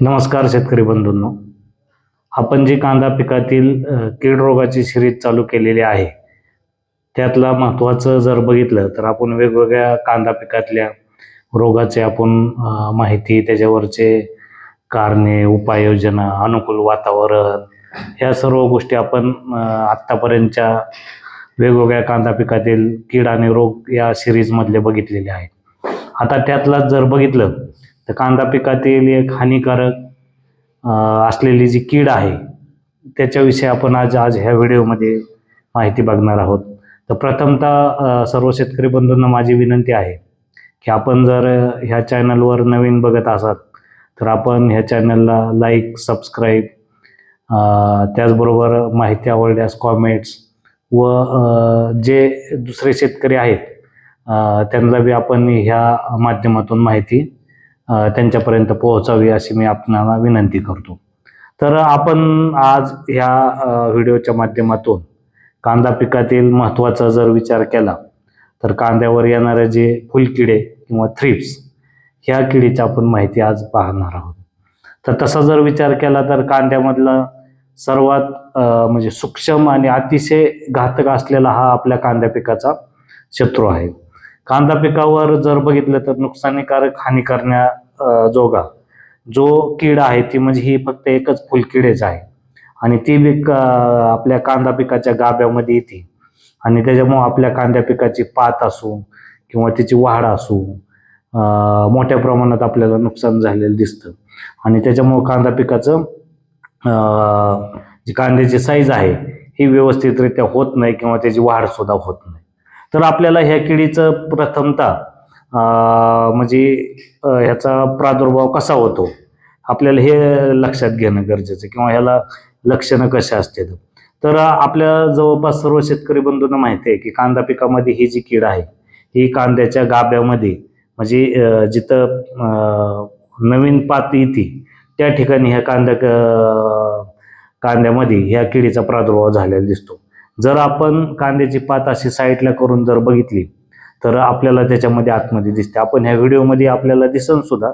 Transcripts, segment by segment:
नमस्कार शेतकरी बंधूंनो. आपण जी कांदा पिकातील कीड रोगाची सिरीज चालू केलेली आहे, त्यातला महत्त्वाचं जर बघितलं तर आपण वेगवेगळ्या कांदा पिकातल्या रोगाचे आपण माहिती, त्याच्यावरचे कारणे, उपाययोजना, अनुकूल वातावरण, ह्या सर्व गोष्टी आपण आत्तापर्यंतच्या वेगवेगळ्या कांदा पिकातील कीड आणि रोग या सिरीजमधले बघितलेले आहेत. आता त्यातलाच जर बघितलं तर कांदा पिकातील एक हानिकारक असलेली जी कीड आहे त्याच्याविषयी आपण आज आज ह्या व्हिडिओमध्ये माहिती बघणार आहोत. तर प्रथमतः सर्व शेतकरी बंधूंना माझी विनंती आहे की आपण जर ह्या चॅनलवर नवीन बघत असाल तर आपण ह्या चॅनलला लाईक, सबस्क्राईब, त्याचबरोबर माहिती आवडल्यास कॉमेंट्स व जे दुसरे शेतकरी आहेत त्यांना बी आपण ह्या माध्यमातून माहिती त्यांच्यापर्यंत पोहोचावी अशी मी आपणाला विनंती करतो. तर आपण आज ह्या व्हिडिओच्या माध्यमातून कांदा पिकातील महत्त्वाचा जर विचार केला तर कांद्यावर येणारे जे फुलकिडे किंवा थ्रिप्स ह्या किडीची आपण माहिती आज पाहणार आहोत. तर तसा जर विचार केला तर कांद्यामधला सर्वात म्हणजे सूक्ष्म आणि अतिशय घातक असलेला हा आपल्या कांद्या पिकाचा शत्रू आहे. कांदा पिकावर जर बघितलं तर नुकसानीकारक हानी करण्याजोगा जो कीड आहे ती म्हणजे ही फक्त एकच फुलकिडेच आहे आणि ती आपल्या कांदा पिकाच्या गाभ्यामध्ये येते आणि त्याच्यामुळे आपल्या कांद्या पिकाची पात असो किंवा तिची वाढ असो मोठ्या प्रमाणात आपल्याला नुकसान झालेलं दिसतं आणि त्याच्यामुळे कांदा पिकाचं जी कांद्याची साईज आहे ही व्यवस्थितरित्या होत नाही किंवा त्याची वाढ सुद्धा होत नाही. तर आपल्याला ह्या किडीचं प्रथमतः म्हणजे ह्याचा प्रादुर्भाव कसा होतो आपल्याला हे लक्षात घेणं गरजेचं किंवा ह्याला लक्षणं कशा असतात. तर आपल्या जवळपास सर्व शेतकरी बंधूंना माहिती आहे की कांदा पिकामध्ये ही जी कीड आहे ही कांद्याच्या गाभ्यामध्ये म्हणजे जिथं नवीन पात येते त्या ठिकाणी ह्या कांद्यामध्ये ह्या किडीचा प्रादुर्भाव झालेला दिसतो. जर आपण कांद्याची पात अशी साईडला करून जर बघितली तर आपल्याला त्याच्यामध्ये आतमध्ये दिसते. आपण ह्या व्हिडिओमध्ये आपल्याला दिसन सुद्धा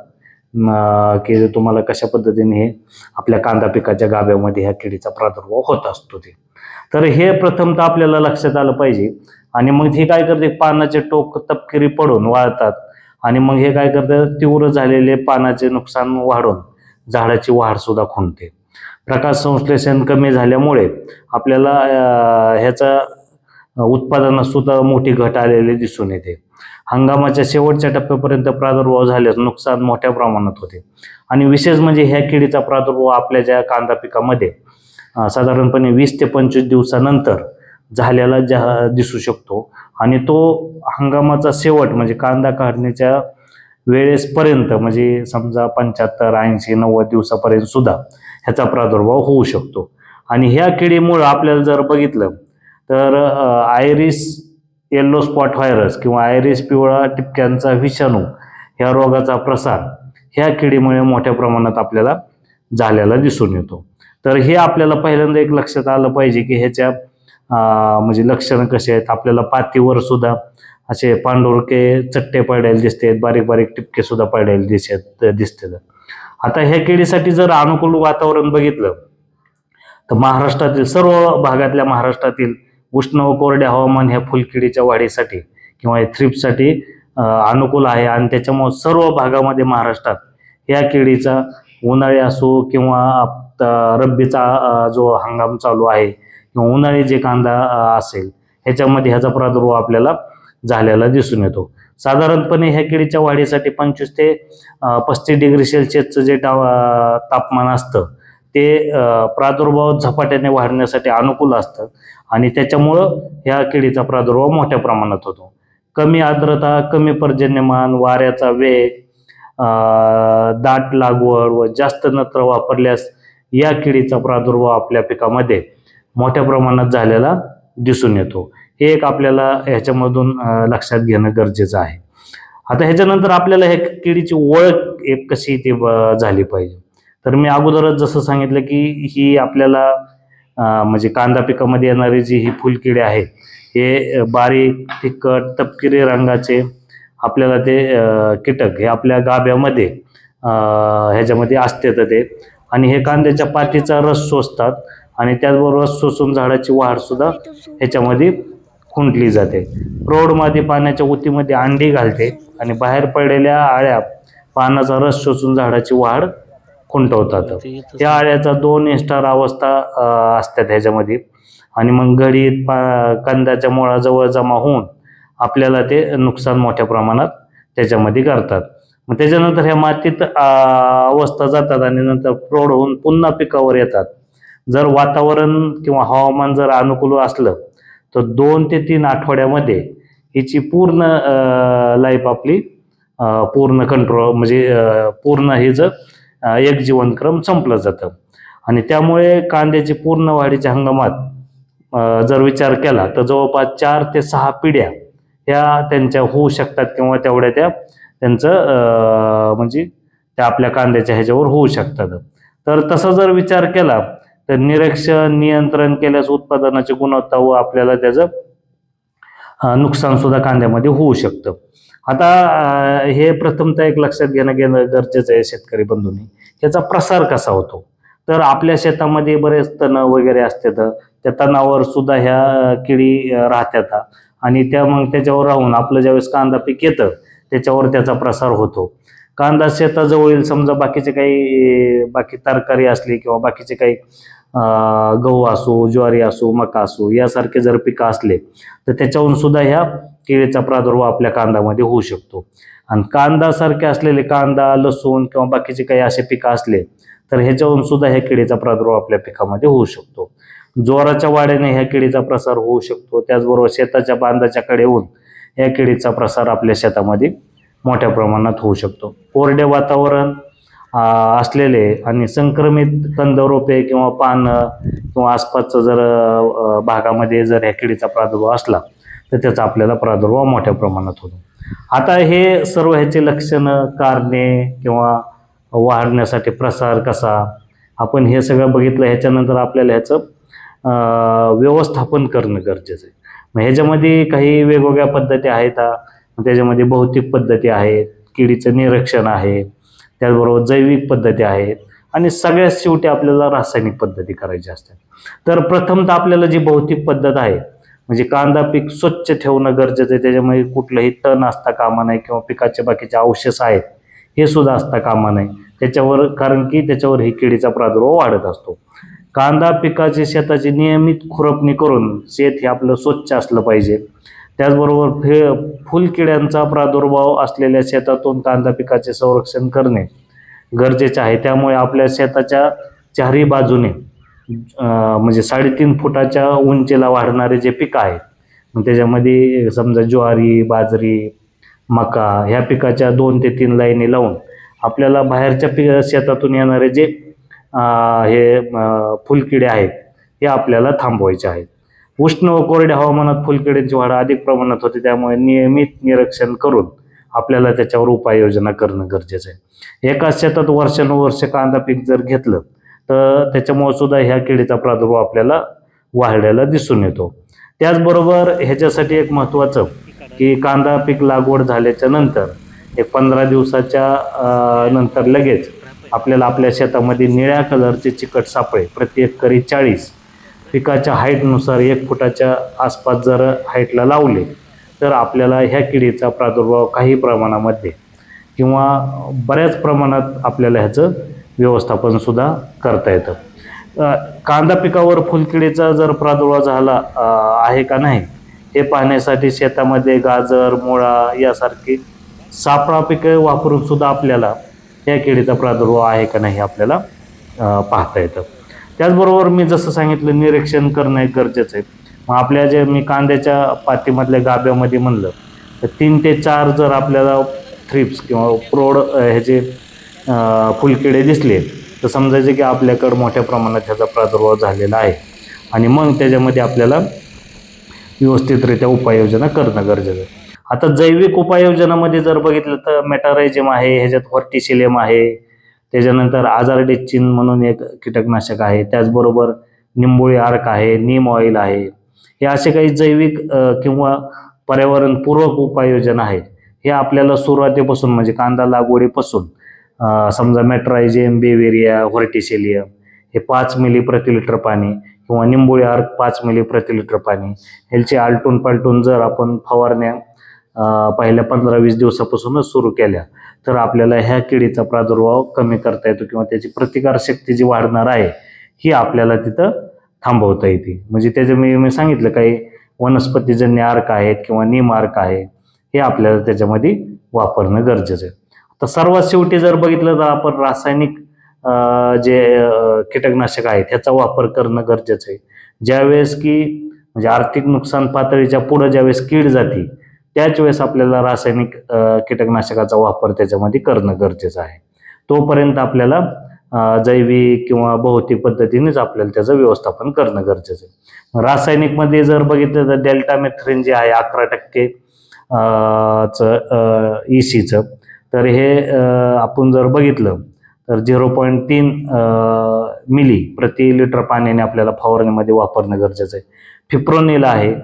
की तुम्हाला कशा पद्धतीने हे आपल्या कांदा पिकाच्या गाभ्यामध्ये ह्या किडीचा प्रादुर्भाव होत असतो ते. तर हे प्रथमतः आपल्याला लक्षात आलं पाहिजे. आणि मग हे काय करते, पानाचे टोक तपकिरी पडून वाळतात आणि मग हे काय करतं, तीव्र झालेले पानाचे नुकसान वाढून झाडाची वाढ सुद्धा खुंटते. प्रकाश संश्लेषण कमी झाल्यामुळे आपल्याला ह्याचा उत्पादनात सुद्धा मोठी घट आलेली दिसून येते. हंगामाच्या शेवटच्या टप्प्यापर्यंत प्रादुर्भाव झाल्यास नुकसान मोठ्या प्रमाणात होते आणि विशेष म्हणजे ह्या किडीचा प्रादुर्भाव आपल्या ज्या कांदा पिकामध्ये साधारणपणे 20 ते 25 दिवसानंतर झालेला दिसू शकतो आणि तो हंगामाचा शेवट म्हणजे कांदा काढण्याच्या वेळेसपर्यंत म्हणजे समजा 75, 80, 90 दिवसापर्यंत सुद्धा ह्याचा प्रादुर्भाव होऊ शकतो. आणि ह्या किडीमुळं आपल्याला जर बघितलं तर आयरिस येल्लो स्पॉट व्हायरस किंवा आयरिस पिवळा टिपक्यांचा विषाणू ह्या रोगाचा प्रसार ह्या किडीमुळे मोठ्या प्रमाणात आपल्याला झालेला दिसून येतो. तर हे आपल्याला पहिल्यांदा एक लक्षात आलं पाहिजे की ह्याच्या म्हणजे लक्षणं कसे आहेत. आपल्याला पातीवर सुद्धा असे पांढुरके चट्टे पडलेले दिसतात, बारीक बारीक टिपके सुद्धा पडलेले दिसतात. आता ह्या किडीसाठी जर अनुकूल वातावरण बघितलं तर महाराष्ट्रातील सर्व भागातल्या महाराष्ट्रातील उष्ण व कोरडे हवामान ह्या फुलकिडीच्या वाढीसाठी किंवा थ्रिप्ससाठी अनुकूल आहे आणि त्याच्यामुळे सर्व भागामध्ये महाराष्ट्रात ह्या किडीचा उन्हाळी असो किंवा रब्बीचा जो हंगाम चालू आहे किंवा उन्हाळी जे कांदा असेल ह्याच्यामध्ये ह्याचा प्रादुर्भाव आपल्याला झालेला दिसून येतो. साधारणपणे ह्या किडीच्या वाढीसाठी 25 ते 35 डिग्री सेल्सिअसचं जे तापमान असतं ते प्रादुर्भाव झपाट्याने वाढण्यासाठी अनुकूल असतं आणि त्याच्यामुळं ह्या किडीचा प्रादुर्भाव मोठ्या प्रमाणात होतो. कमी आर्द्रता, कमी पर्जन्यमान, वाऱ्याचा वेग, दाट लागवड व जास्त नत्र वापरल्यास या किडीचा प्रादुर्भाव आपल्या पिकामध्ये मोठ्या प्रमाणात झालेला दिसून येतो. हे एक आपल्याला ह्याच्यामधून लक्षात घेणं गरजेचं आहे. आता ह्याच्यानंतर आपल्याला ह्या किडीची ओळख एक कशी ती झाली पाहिजे. तर मी अगोदरच जसं सांगितलं की ही आपल्याला म्हणजे कांदा पिकामध्ये येणारी जी ही फुलकिडे आहे हे बारीक, तिखट, तपकिरी रंगाचे आपल्याला ते कीटक हे आपल्या गाभ्यामध्ये ह्याच्यामध्ये असते तर ते, आणि हे कांद्याच्या पातीचा रस शोषतात आणि त्याचबरोबर रस शोषून झाडाची वाढ सुद्धा ह्याच्यामध्ये खुंटली जाते. प्रौढ मादी पाण्याच्या उतीमध्ये अंडी घालते आणि बाहेर पडलेल्या आळ्या पानाचा रस शोषून झाडाची वाढ खुंटवतात. त्या आळ्याचा 2 इन्स्टार अवस्था असतात ह्याच्यामध्ये, आणि मग घडीत कंदाच्या मुळाजवळ जमा होऊन आपल्याला ते नुकसान मोठ्या प्रमाणात त्याच्यामध्ये करतात. मग त्याच्यानंतर ह्या मातीत अवस्था जातात आणि नंतर प्रौढ होऊन पुन्हा पिकावर येतात. जर वातावरण किंवा हवामान जर अनुकूल असलं तर 2 ते 3 आठवड्यामध्ये हिची पूर्ण लाईफ आपली पूर्ण कंट्रोल म्हणजे पूर्ण हे जर एक जीवनक्रम संपलं जातं. आणि त्यामुळे कांद्याची पूर्ण वाढीच्या हंगामात जर विचार केला तर जवळपास 4 ते 6 पिढ्या ह्या त्यांच्या होऊ शकतात किंवा तेवढ्या त्या त्यांचं म्हणजे त्या आपल्या कांद्याच्या ह्याच्यावर होऊ शकतात. तर तसा जर विचार केला तर निरीक्षण नियंत्रण केल्यास उत्पादनाची गुणवत्ता व आपल्याला त्याचं नुकसान सुद्धा कांद्यामध्ये होऊ शकतं. आता हे प्रथमतः एक लक्षात घेणं गरजेचं आहे शेतकरी बंधूंनी, याचा प्रसार कसा होतो. तर आपल्या शेतामध्ये बरेच तण वगैरे असतात, त्या तणावर सुद्धा ह्या किडी राहतात आणि त्या मग त्याच्यावर राहून आपलं ज्यावेळेस कांदा पीक येतं त्याच्यावर त्याचा प्रसार होतो. कांदा शेताजवळील समजा बाकी तरकारी असली किंवा बाकीचे काही गहू असो, ज्वारी असो, मका असो यासारखे जर पिकं असले तर त्याच्यावरून सुद्धा ह्या किडीचा प्रादुर्भाव आपल्या कांद्यामध्ये होऊ शकतो. आणि कांदासारखे असलेले कांदा, लसूण किंवा बाकीचे काही असे पिकं असले तर ह्याच्यावरून सुद्धा ह्या किडीचा प्रादुर्भाव आपल्या पिकामध्ये होऊ शकतो. जोराच्या वाढीने ह्या किडीचा प्रसार होऊ शकतो. त्याचबरोबर शेताच्या बांधाच्या कडे येऊन या किडीचा प्रसार आपल्या शेतामध्ये मोठ्या प्रमाणात होऊ शकतो. कोरडे वातावरण असलेले आणि संक्रमित कंदरोपे किंवा पानं किंवा आसपासचं जर भागामध्ये जर ह्या किडीचा प्रादुर्भाव असला तर त्याचा आपल्याला प्रादुर्भाव मोठ्या प्रमाणात होतो. आता हे सर्व ह्याचे लक्षणं, कारणे किंवा वाढण्यासाठी प्रसार कसा, आपण हे सगळं बघितलं. ह्याच्यानंतर आपल्याला ह्याचं व्यवस्थापन करणं गरजेचं आहे. मग ह्याच्यामध्ये काही वेगवेगळ्या पद्धती आहेत. त्याच्यामध्ये भौतिक पद्धती आहेत, किडीचं निरीक्षण आहे, त्याचबरोबर जैविक पद्धती आहेत आणि सगळ्यात शेवटी आपल्याला रासायनिक पद्धती करायची असतात. तर प्रथमतः आपल्याला जी भौतिक पद्धत आहे म्हणजे कांदा पीक स्वच्छ ठेवणं गरजेचं आहे. त्याच्यामध्ये कुठलंही तण असता कामा नये किंवा पिकाचे बाकीचे अवशेष आहेत हे सुद्धा असता कामा नये त्याच्यावर, कारण की त्याच्यावर ही किडीचा प्रादुर्भाव वाढत असतो. कांदा पिकाची शेताची नियमित खुरपणी करून शेत हे आपलं स्वच्छ असलं पाहिजे. त्याचबरोबर फुलकिड्यांचा प्रादुर्भाव असलेल्या शेतातून कांदा पिकाचे संरक्षण करणे गरजेचे आहे. त्यामुळे आपल्या शेताच्या चारही बाजूने म्हणजे 3.5 फुटाच्या उंचीला वाढणारे जे पिकं आहेत, मग त्याच्यामध्ये समजा ज्वारी, बाजरी, मका ह्या पिकाच्या 2 ते 3 लाईनी लावून आपल्याला बाहेरच्या शेतातून येणारे जे हे फुलकिडे आहेत हे आपल्याला थांबवायचे आहेत. उष्ण व कोरड्या हवामानात फुलकिड्यांची वाढ अधिक प्रमाणात होते. त्यामुळे नियमित निरीक्षण करून आपल्याला त्याच्यावर उपाययोजना करणं गरजेचं आहे. एकाच शेतात वर्षानुवर्ष कांदा पीक जर घेतलं तर त्याच्यामुळे सुद्धा ह्या किडीचा प्रादुर्भाव आपल्याला वाढलेला दिसून येतो. त्याचबरोबर ह्याच्यासाठी एक महत्त्वाचं की कांदा पीक लागवड झाल्याच्या नंतर एक 15 दिवसाच्या नंतर लगेच आपल्याला आपल्या शेतामध्ये निळ्या कलरचे चिकट सापळे प्रति एकरी 40 पिकाच्या हाईटनुसार 1 फुटाच्या आसपास जर हाईटला लावले तर आपल्याला ह्या किडीचा प्रादुर्भाव काही प्रमाणामध्ये किंवा बऱ्याच प्रमाणात आपल्याला ह्याचं व्यवस्थापन सुद्धा करता येतं. कांदा पिकावर फुलकिडीचा जर प्रादुर्भाव झाला आहे का नाही हे पाहण्यासाठी शेतामध्ये गाजर, मुळा यासारखी सापळा पिके वापरून सुद्धा आपल्याला या किडीचा प्रादुर्भाव आहे का नाही आपल्याला पाहता येतं. त्याचबरोबर मी जसं सांगितलं निरीक्षण करणं एक गरजेचं आहे. मग आपल्या जे मी कांद्याच्या पातीमधल्या गाभ्यामध्ये म्हणलं तर 3 ते 4 जर आपल्याला थ्रिप्स किंवा प्रौढ ह्याचे फुलकिडे दिसले तर समजायचे की आपल्याकडं मोठ्या प्रमाणात ह्याचा प्रादुर्भाव झालेला आहे आणि मग त्याच्यामध्ये आपल्याला व्यवस्थितरित्या उपाययोजना करणं गरजेचं आहे. आता जैविक उपाययोजनामध्ये जर बघितलं तर मेटारायझम आहे, ह्याच्यात व्हर्टिसिलियम आहे, त्याच्यानंतर आजारडेच्चिन म्हणून एक कीटकनाशक आहे, त्याचबरोबर निंबोळी अर्क आहे, नीम ऑइल आहे. हे असे काही जैविक किंवा पर्यावरणपूर्वक उपाययोजना आहेत. हे आपल्याला सुरुवातीपासून म्हणजे कांदा लागवडीपासून समजा मेट्रायझियम, बेवेरिया, व्हर्टिसेलियम हे 5 मिली प्रति लिटर पाणी किंवा निंबोळी अर्क 5 मिली प्रति लिटर पाणी ह्याची आलटून पालटून जर आपण फवारण्या पहिल्या 15-20 दिवसापासूनच सुरू केल्या तर आपल्याला ह्या किडीचा प्रादुर्भाव कमी करता येतो किंवा त्याची प्रतिकारशक्ती जी वाढणार आहे ही आपल्याला तिथं थांबवता येते. म्हणजे त्याचे मी सांगितलं काही वनस्पतीजन्य अर्क आहेत किंवा नीम अर्क आहे हे आपल्याला त्याच्यामध्ये वापरणं गरजेचं आहे. तर सर्वात शेवटी जर बघितलं तर आपण रासायनिक जे कीटकनाशक आहेत ह्याचा वापर करणं गरजेचं आहे. ज्यावेळेस की म्हणजे आर्थिक नुकसान पातळीच्या पुढे ज्यावेळेस कीड जाते त्याच वेळेस आपल्याला रासायनिक कीटकनाशकाचा वापर त्याच्यामध्ये करणं गरजेचं आहे. तोपर्यंत आपल्याला जैविक किंवा भौतिक पद्धतीनेच आपल्याला त्याचं व्यवस्थापन करणं गरजेचं आहे. रासायनिकमध्ये जर बघितलं तर डेल्टामेथ्रिन जे आहे 11% ECचं तर हे आपण जर बघितलं तर 0.3 मिली प्रति लिटर पाण्याने आपल्याला फवारणीमध्ये वापरणं गरजेचं आहे. फिप्रोनिल आहे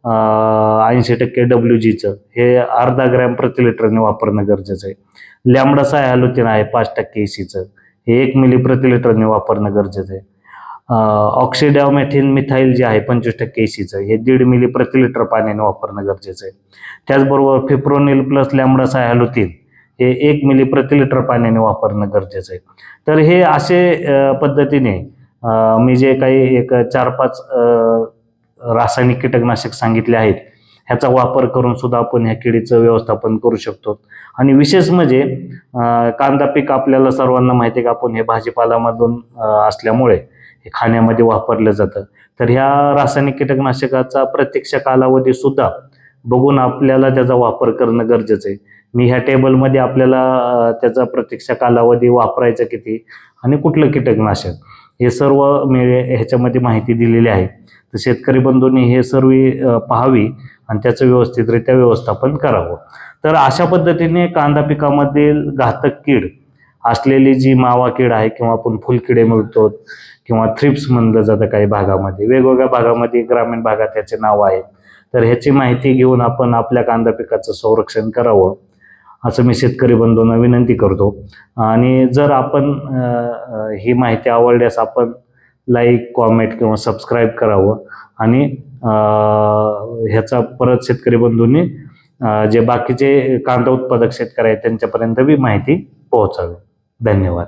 80% WGचं हे अर्धा ग्रॅम प्रति लिटरने वापरणं गरजेचं आहे. लॅम्बडा सायहालुथिन आहे 5% ECचं हे 1 मिली प्रति लिटरने वापरणं गरजेचं आहे. ऑक्सिडामेथिन मिथाईल जे आहे 25% ECचं हे 1.5 मिली प्रति लिटर पाण्याने वापरणं गरजेचं आहे. त्याचबरोबर फिप्रोनिल प्लस लॅम्बडा सायहालुथिन हे 1 मिली प्रति लिटर पाण्याने वापरणं गरजेचं आहे. तर हे असे पद्धतीने मी जे काही एक 4-5 रासायनिक कीटकनाशक सांगितले आहेत ह्याचा वापर करून सुद्धा आपण ह्या किडीचं व्यवस्थापन करू शकतो. आणि विशेष म्हणजे कांदा पीक आपल्याला सर्वांना माहिती आहे की आपण हे भाजीपालामधून असल्यामुळे हे खाण्यामध्ये वापरलं जातं. तर ह्या रासायनिक कीटकनाशकाचा प्रत्यक्ष कालावधी सुद्धा बघून आपल्याला त्याचा वापर करणं गरजेचं आहे. मी ह्या टेबलमध्ये आपल्याला त्याचा प्रत्यक्ष कालावधी वापरायचा किती आणि कुठलं कीटकनाशक हे सर्व मी ह्याच्यामध्ये माहिती दिलेली आहे. तर शेतकरी बंधूंनी हे सर्व पाहावी आणि त्याचं व्यवस्थितरित्या व्यवस्थापन करावं. तर अशा पद्धतीने कांदा पिकामधील घातक कीड असलेली जी मावा कीड आहे किंवा आपण फुलकिडे म्हणतो किंवा थ्रिप्स म्हणलं जातं काही भागामध्ये, वेगवेगळ्या भागामध्ये ग्रामीण भागात ह्याचे नाव आहे. तर ह्याची माहिती घेऊन आपण आपल्या कांदा पिकाचं संरक्षण करावं असं मी शेतकरी बंधूंना विनंती करतो. आणि जर आपण ही माहिती आवडल्यास आपण लाईक, कॉमेंट किंवा सबस्क्राईब करावं आणि ह्याचा परत शेतकरी बंधूंनी जे बाकीचे कांदा उत्पादक शेतकरी आहेत त्यांच्यापर्यंत बी माहिती पोहोचावी. धन्यवाद.